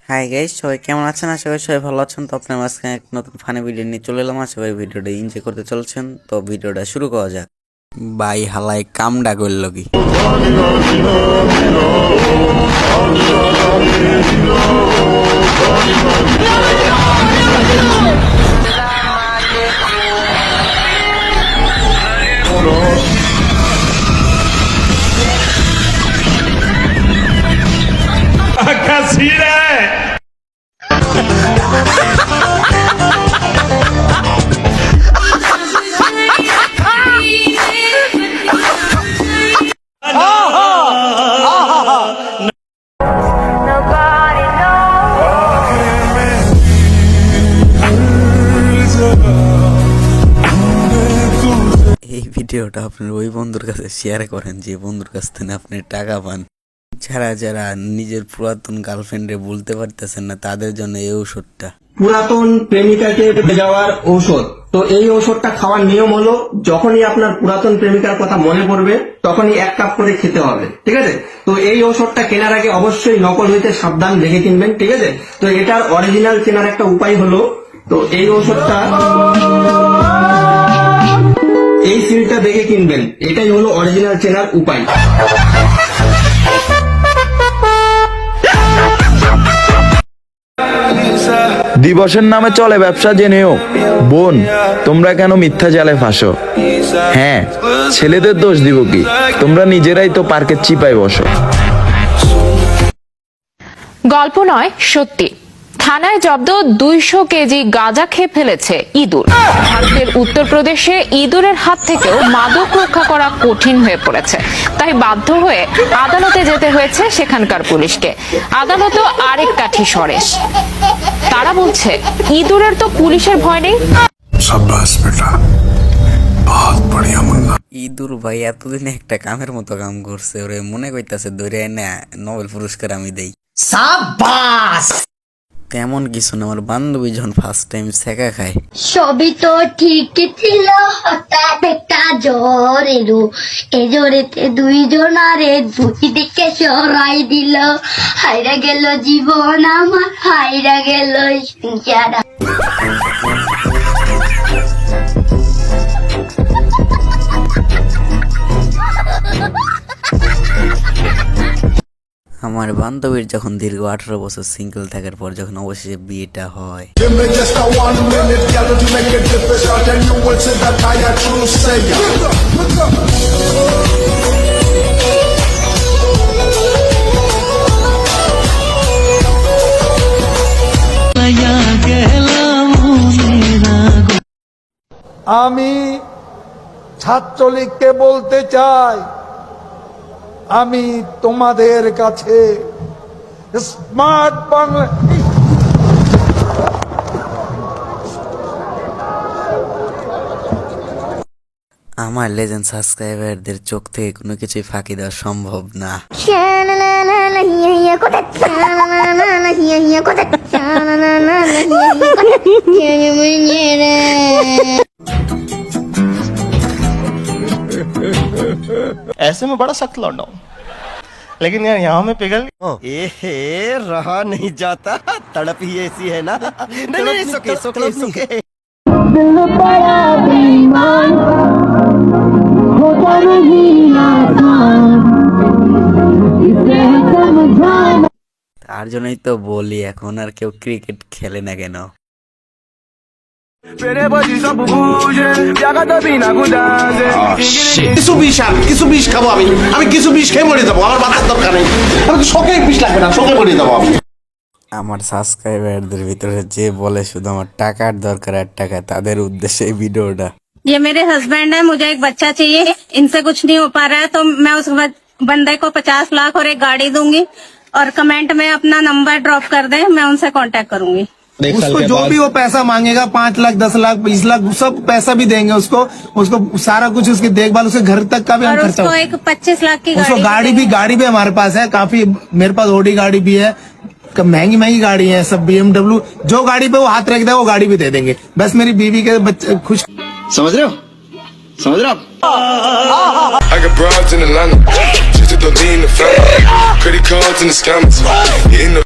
Hi guys, সবাই কেমন আছেন? আশা করি সবাই ভালো আছেন। তো আপনার মাঝখানে এক নতুন ফানি ভিডিও নিয়ে চলে এলাম। আশা করি ভিডিওটা এনজয় করতে চলছেন। তো ভিডিওটা শুরু করা যাক। বাই হালাই কামডা করল কি? এই ভিডিওটা আপনার ওই বন্ধুর কাছে শেয়ার করেন যে বন্ধুর কাছ থেকে আপনি টাকা পান। যারা যারা নিজের পুরাতন গার্লফ্রেন্ডে বলতে পারতেছেন না, তাদের জন্য এই ঔষধটা। পুরাতন প্রেমিকাকে ভুলে যাওয়ার ঔষধ। তো এই ঔষধটা খাওয়ার নিয়ম হলো, যখনই আপনার পুরাতন প্রেমিকার কথা মনে পড়বে তখনই 1 কাপ করে খেতে হবে, ঠিক আছে? তো এই ঔষধটা কেনার আগে অবশ্যই নকল হইতে সাবধান, দেখে কিনবেন, ঠিক আছে? তো এটার অরিজিনাল কেনার একটা উপায় হলো, তো এই ঔষধটা এই সিলটা দেখে কিনবেন, এটাই হলো অরিজিনাল চেনার উপায়। দিবসের নামে চলে ব্যবসা জেনেও বোন, তোমরা কেন মিথ্যা জালে ফাঁসো? হ্যাঁ, ছেলেদের দোষ দিব কি? তোমরা নিজেরাই তো পার্কের চিপায় বসো। গল্প নয়, সত্যি। থানায় জব্দ 200 কেজি গাঁজা খেয়ে ফেলেছে ইঁদুর। ভারতের উত্তরপ্রদেশে ইঁদুরের হাত থেকেও মাদক রক্ষা করা কঠিন হয়ে পড়েছে, তাই বাধ্য হয়ে আদালতে যেতে হয়েছে সেখানকার পুলিশকে। আদালতও আরেক কাঠি সরেশ। তারা বলছে ইঁদুরের তো পুলিশের ভয় নেই। ইঁদুর ভাই এতদিন একটা কামের মতো কাম করছে, ওরে মনে করতেছে ধরে না নোবেল পুরস্কার আমি দেই। সাবাস! তেমন কিছু না, আমার বান্ধবী যখন ফার্স্ট টাইম শেখা খায়, সবই তো ঠিক ছিল, হঠাৎ একটা জ্বর এলো, এ জ্বরেতে 2 জনারে 2 দিকে সরাই দিল। হাইরা গেল জীবন আমার, হাইরা গেল সংসার। আমার বান্ধবীর যখন দীর্ঘ 18 বছর সিঙ্গেল থাকার পর যখন অবশেষে বিয়েটা হয়, আমি ছাত্রলীগকে বলতে চাই, আমি তোমাদের কাছে স্মার্ট বাংলা আমার লেজেন্ড সাবস্ক্রাইবারদের চোখ থেকে কোনো কিছুই ফাঁকি দেওয়া সম্ভব না। ऐसे में बड़ा सख्त लौंडा हूं, लेकिन यार यहाँ में पिघल रहा नहीं जाता, तड़प ही ऐसी है ना। नहीं, सुके তার জন্যই তো বলি এখন আর কেউ ক্রিকেট খেলে না কেন। কিছু বিষ খাবো আমি কিছু বিষ খেয়ে মরে যাবো, আমার বাঁচার দরকার নেই, আমি শোকে বিষ লাগবে না, শোকে মরে যাবো আমি। আমার সাবস্ক্রাইবারদের ভিতরে যে বলে শুধু আমার টাকার দরকার আর টাকা, তাদের উদ্দেশ্যে এই ভিডিওটা। ये मेरे हस्बैंड है, मुझे एक बच्चा चाहिए, इनसे कुछ नहीं हो पा रहा है, तो मैं उस बंदे को 50 लाख और एक गाड़ी दूंगी, और कमेंट में अपना नंबर ड्रॉप कर दे, मैं उनसे कांटेक्ट करूंगी। उसको जो भी वो पैसा मांगेगा, 5 लाख 10 लाख 20 लाख सब पैसा भी देंगे उसको सारा कुछ, उसकी देखभाल, उसके घर तक का भी हम खर्चा। उसको एक 25 लाख की उसको गाड़ी भी हमारे पास है काफी, मेरे पास ओडी गाड़ी भी है, महंगी गाड़ी है सब, BMW, जो गाड़ी पे वो हाथ रख दे वो गाड़ी भी दे देंगे। बस मेरी बीवी के बच्चे खुश। समझ रहे हो? I got broads in Atlanta, just to lean the family, credit cards and the scammers, hitting the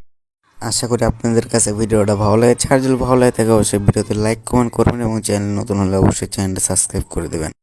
আশা করি আপনাদের কাছে ভিডিওটা ভালো লেগেছে, আর যদি ভালো লাগে থাকে অবশ্যই ভিডিওতে লাইক কমেন্ট করবেন এবং চ্যানেল নতুন হলে অবশ্যই চ্যানেলটা সাবস্ক্রাইব করে দেবেন।